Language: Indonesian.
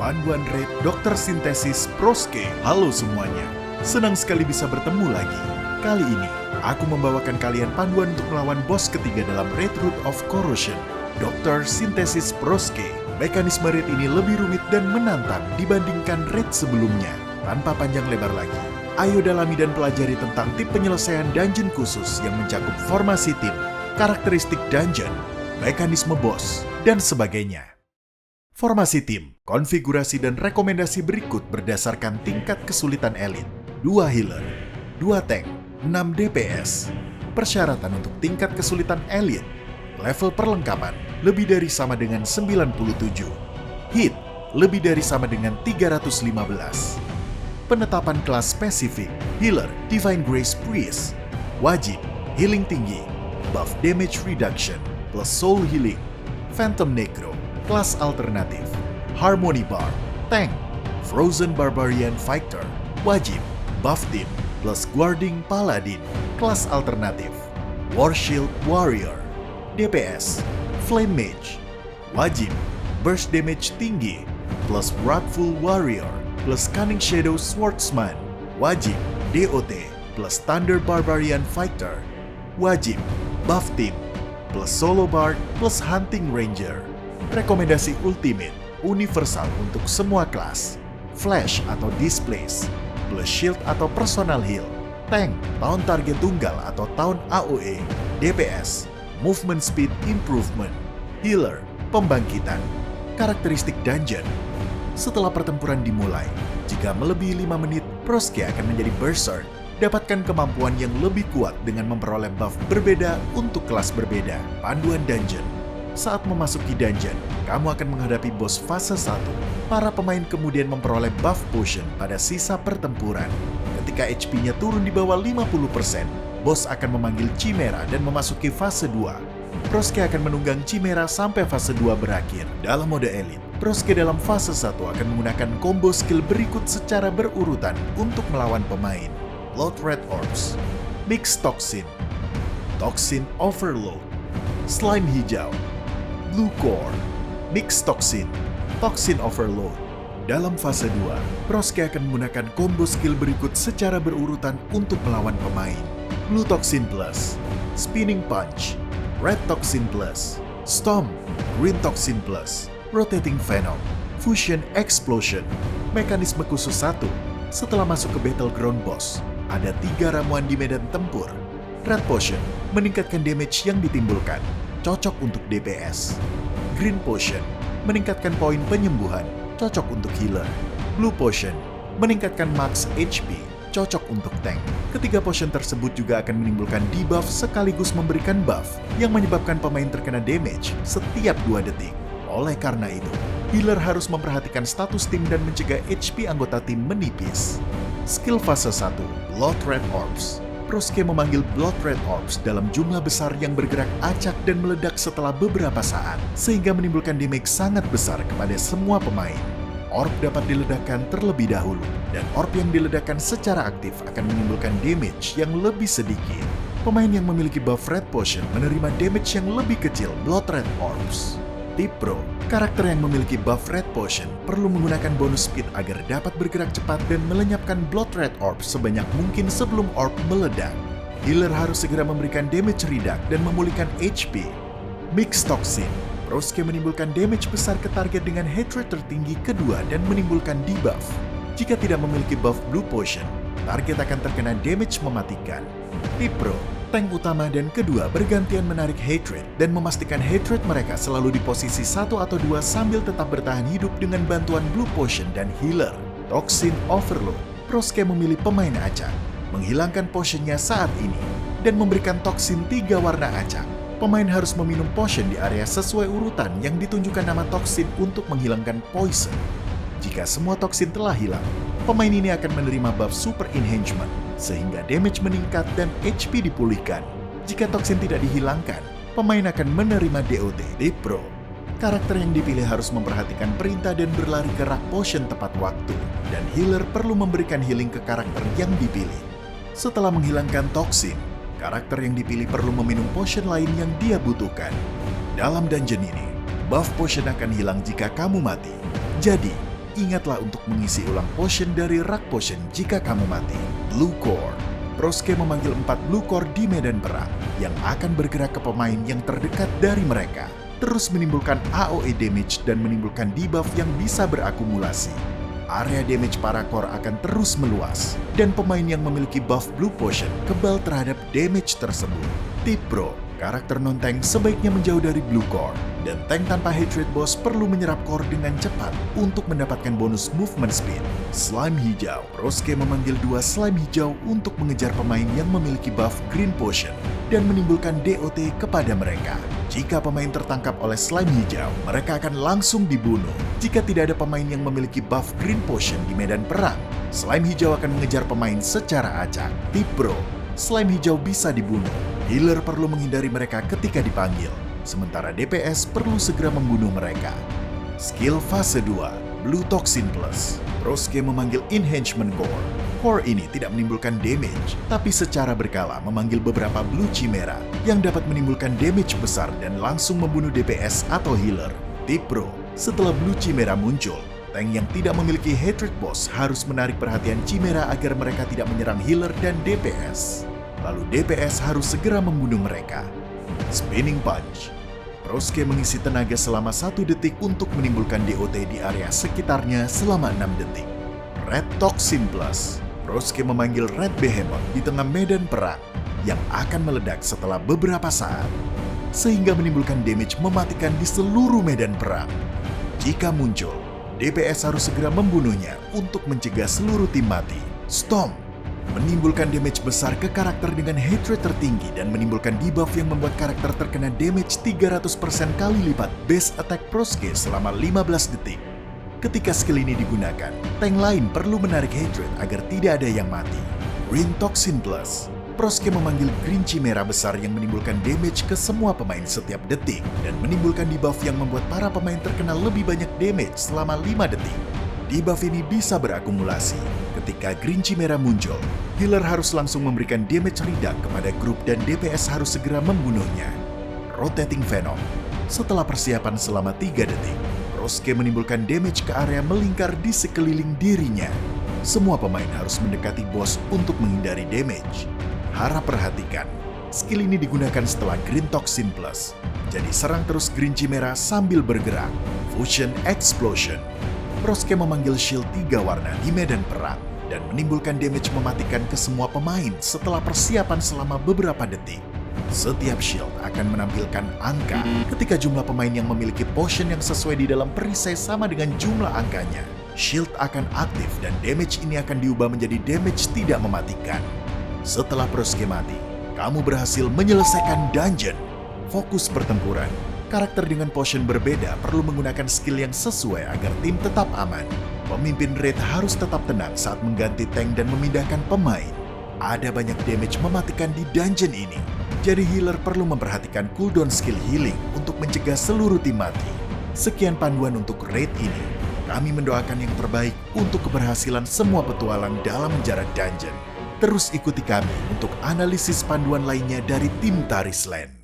Panduan Raid Dr. Sintesis Proske. Halo semuanya, senang sekali bisa bertemu lagi. Kali ini, aku membawakan kalian panduan untuk melawan bos ketiga dalam Raid Root of Corrosion, Dr. Sintesis Proske. Mekanisme raid ini lebih rumit dan menantang dibandingkan raid sebelumnya. Tanpa panjang lebar lagi, ayo dalami dan pelajari tentang tip penyelesaian dungeon khusus yang mencakup formasi tim, karakteristik dungeon, mekanisme boss, dan sebagainya. Formasi tim, konfigurasi dan rekomendasi berikut berdasarkan tingkat kesulitan elit. 2 healer, 2 tank, 6 DPS. Persyaratan untuk tingkat kesulitan elit. Level perlengkapan lebih dari sama dengan 97. Hit lebih dari sama dengan 315. Penetapan kelas spesifik, healer, Divine Grace Priest. Wajib, healing tinggi, buff damage reduction, plus soul healing. Phantom Necro, kelas alternatif. Harmony Bar, tank. Frozen Barbarian Fighter, wajib, buff team, plus guarding Paladin, kelas alternatif. War Shield Warrior, DPS. Flame Mage, wajib, burst damage tinggi, plus Wrathful Warrior, plus Cunning Shadow Swordsman, wajib, DOT, plus Thunder Barbarian Fighter, wajib, buff team, plus Solo Bard, plus Hunting Ranger. Rekomendasi ultimate, universal untuk semua kelas. Flash atau Displace, plus Shield atau Personal Heal. Tank, tahun target tunggal atau tahun AOE. DPS, Movement Speed Improvement. Healer, pembangkitan. Karakteristik dungeon. Setelah pertempuran dimulai, jika melebihi 5 menit, Proske akan menjadi Berserk. Dapatkan kemampuan yang lebih kuat dengan memperoleh buff berbeda untuk kelas berbeda. Panduan dungeon. Saat memasuki dungeon, kamu akan menghadapi bos fase 1. Para pemain kemudian memperoleh buff potion pada sisa pertempuran. Ketika HP-nya turun di bawah 50%, bos akan memanggil Chimera dan memasuki fase 2. Proske akan menunggang Chimera sampai fase 2 berakhir. Dalam mode elit, Proske dalam fase 1 akan menggunakan combo skill berikut secara berurutan untuk melawan pemain. Blood Red Orbs, Mix Toxin, Toxin Overload, Slime Hijau, Blue Core, Mix Toxin, Toxin Overload. Dalam fase 2, Proske akan menggunakan combo skill berikut secara berurutan untuk melawan pemain. Blue Toxin Plus, Spinning Punch, Red Toxin Plus, Stomp, Green Toxin Plus, Rotating Venom, Fusion Explosion. Mekanisme khusus 1, setelah masuk ke Battleground Boss, ada 3 ramuan di medan tempur. Red Potion, meningkatkan damage yang ditimbulkan, cocok untuk DPS. Green Potion, meningkatkan poin penyembuhan, cocok untuk healer. Blue Potion, meningkatkan max HP, cocok untuk tank. Ketiga potion tersebut juga akan menimbulkan debuff sekaligus memberikan buff yang menyebabkan pemain terkena damage setiap 2 detik. Oleh karena itu, healer harus memperhatikan status tim dan mencegah HP anggota tim menipis. Skill fase 1, Blood Red Orbs. Proske memanggil Blood Red Orbs dalam jumlah besar yang bergerak acak dan meledak setelah beberapa saat, sehingga menimbulkan damage sangat besar kepada semua pemain. Orb dapat diledakkan terlebih dahulu, dan orb yang diledakkan secara aktif akan menimbulkan damage yang lebih sedikit. Pemain yang memiliki buff Red Potion menerima damage yang lebih kecil Blood Red Orbs. Tip Pro, karakter yang memiliki buff Red Potion perlu menggunakan bonus speed agar dapat bergerak cepat dan melenyapkan Blood Red Orb sebanyak mungkin sebelum orb meledak. Healer harus segera memberikan damage reduct dan memulihkan HP. Mix Toxin, Proske menimbulkan damage besar ke target dengan hatred tertinggi kedua dan menimbulkan debuff. Jika tidak memiliki buff Blue Potion, target akan terkena damage mematikan. Tip Pro, tank utama dan kedua bergantian menarik hatred dan memastikan hatred mereka selalu di posisi 1 atau 2 sambil tetap bertahan hidup dengan bantuan Blue Potion dan healer. Toxin Overload, Proske memilih pemain acak, menghilangkan potionnya saat ini, dan memberikan toxin 3 warna acak. Pemain harus meminum potion di area sesuai urutan yang ditunjukkan nama toksin untuk menghilangkan poison. Jika semua toksin telah hilang, pemain ini akan menerima buff Super Enhancement, sehingga damage meningkat dan HP dipulihkan. Jika toksin tidak dihilangkan, pemain akan menerima DOT. Tip Pro, karakter yang dipilih harus memperhatikan perintah dan berlari ke rak potion tepat waktu, dan healer perlu memberikan healing ke karakter yang dipilih. Setelah menghilangkan toksin, karakter yang dipilih perlu meminum potion lain yang dia butuhkan. Dalam dungeon ini, buff potion akan hilang jika kamu mati. Jadi, ingatlah untuk mengisi ulang potion dari rak potion jika kamu mati. Blue Core. Proske memanggil 4 Blue Core di medan perang yang akan bergerak ke pemain yang terdekat dari mereka. Terus menimbulkan AoE damage dan menimbulkan debuff yang bisa berakumulasi. Area damage para core akan terus meluas, dan pemain yang memiliki buff Blue Potion kebal terhadap damage tersebut. Tip Pro, karakter non-tank sebaiknya menjauh dari Blue Core, dan tank tanpa Hatred Boss perlu menyerap core dengan cepat untuk mendapatkan bonus movement speed. Slime Hijau, Proske memanggil 2 Slime Hijau untuk mengejar pemain yang memiliki buff Green Potion dan menimbulkan DOT kepada mereka. Jika pemain tertangkap oleh Slime Hijau, mereka akan langsung dibunuh. Jika tidak ada pemain yang memiliki buff Green Potion di medan perang, Slime Hijau akan mengejar pemain secara acak. Tip Pro, Slime Hijau bisa dibunuh. Healer perlu menghindari mereka ketika dipanggil, sementara DPS perlu segera membunuh mereka. Skill fase 2, Blue Toxin Plus. Proske memanggil Enhancement Core. Core ini tidak menimbulkan damage, tapi secara berkala memanggil beberapa Blue Chimera yang dapat menimbulkan damage besar dan langsung membunuh DPS atau healer. Tip Pro, setelah Blue Chimera muncul, tank yang tidak memiliki Hatred Boss harus menarik perhatian Chimera agar mereka tidak menyerang healer dan DPS. Lalu DPS harus segera membunuh mereka. Spinning Punch. Proske mengisi tenaga selama 1 detik untuk menimbulkan DOT di area sekitarnya selama 6 detik. Red Toxin Plus. Proske memanggil Red Behemoth di tengah medan perang yang akan meledak setelah beberapa saat, sehingga menimbulkan damage mematikan di seluruh medan perang. Jika muncul, DPS harus segera membunuhnya untuk mencegah seluruh tim mati. Stomp menimbulkan damage besar ke karakter dengan hatred tertinggi dan menimbulkan debuff yang membuat karakter terkena damage 300% kali lipat base attack Proske selama 15 detik. Ketika skill ini digunakan, tank lain perlu menarik hatred agar tidak ada yang mati. Green Toxin Plus. Proske memanggil Green Chimera besar yang menimbulkan damage ke semua pemain setiap detik dan menimbulkan debuff yang membuat para pemain terkena lebih banyak damage selama 5 detik. Debuff ini bisa berakumulasi. Ketika Green Chimera muncul, healer harus langsung memberikan damage reduct kepada grup dan DPS harus segera membunuhnya. Rotating Venom. Setelah persiapan selama 3 detik, Proske menimbulkan damage ke area melingkar di sekeliling dirinya. Semua pemain harus mendekati boss untuk menghindari damage. Harap perhatikan, skill ini digunakan setelah Green Toxin Plus. Jadi serang terus Green Chimera sambil bergerak. Fusion Explosion. Proske memanggil shield 3 warna di medan perang dan menimbulkan damage mematikan ke semua pemain setelah persiapan selama beberapa detik. Setiap shield akan menampilkan angka ketika jumlah pemain yang memiliki potion yang sesuai di dalam perisai sama dengan jumlah angkanya. Shield akan aktif dan damage ini akan diubah menjadi damage tidak mematikan. Setelah Proske mati, kamu berhasil menyelesaikan dungeon. Fokus pertempuran. Karakter dengan potion berbeda perlu menggunakan skill yang sesuai agar tim tetap aman. Pemimpin raid harus tetap tenang saat mengganti tank dan memindahkan pemain. Ada banyak damage mematikan di dungeon ini, jadi healer perlu memperhatikan cooldown skill healing untuk mencegah seluruh tim mati. Sekian panduan untuk raid ini. Kami mendoakan yang terbaik untuk keberhasilan semua petualang dalam menjarah dungeon. Terus ikuti kami untuk analisis panduan lainnya dari tim Tarisland.